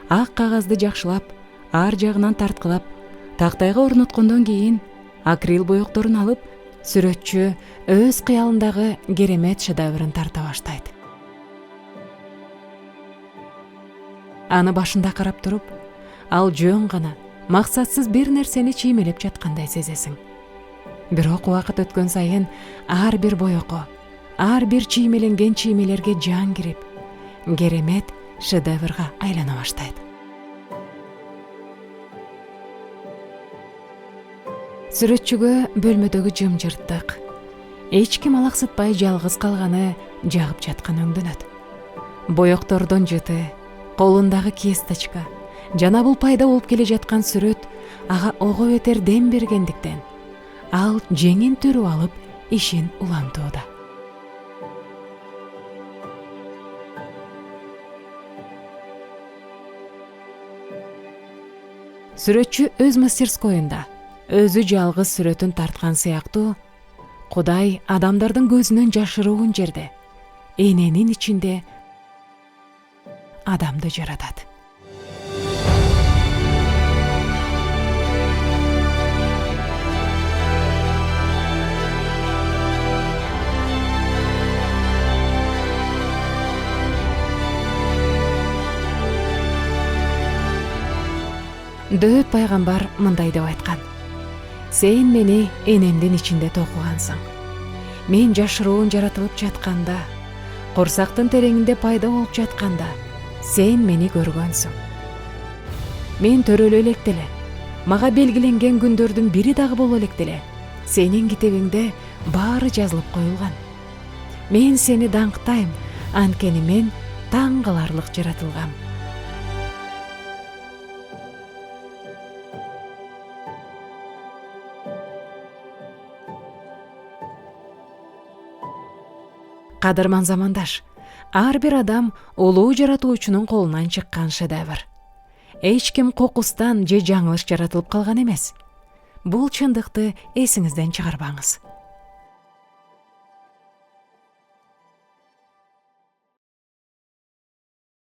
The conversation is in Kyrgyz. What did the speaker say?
ак кагазды жакшылап, ар жагынан тарткылап, тактайга орноткондон кийин акрил боекторун алып, сүрөтчү өз кыялындагы керемет шедеврин тарта баштайт. Аны башында карап туруп, ал жөн гана максатсыз бир нерсени чиймелеп жаткандай сезесиң. Бирок убакыт өткөн сайын ар бир боекко, ар бир чиймеленген чиймелерге жан кирип, керемет шедеврга айлана баштайт. Сүрөтчүгө бөлмөдөгү жымжырттык, эч ким алаксытпай жалгыз калганы жагып жаткан өңдөнөт. Боектордон жыты, колундагы кисточка жана бул пайда болуп келе жаткан сүрөт ага ого бетер дем бергендиктен ал жеңин түрүп алып ишин улантууда. Сүрөтчү өз мастерскойунда өзү жалгыз сүрөтүн тарткан сыяктуу, Кудай адамдардын көзүнөн жашыруун жерде, эненин ичинде адамды жаратат. Дөөт пайгамбар мындай деп айткан: сен мени энемдин ичинде токугансың. Мен жашыруун жаратылып жатканда, курсактын тереңинде пайда болуп жатканда, сен мени көргөнсүң. Мен төрөлө электе эле, мага белгиленген күндөрдүн бири дагы боло электе эле сенин китебиңде баары жазылып коюлган. Мен сени даңктайм, анткени мен таң каларлык жаратылгам. Кадырман замандаш, ар бир адам улуу жаратуучунун колунан чыккан шедевр. Эч ким кокустан же жаңылыш жаратылып калган эмес. Бул чындыкты эсиңизден чыгарбаңыз.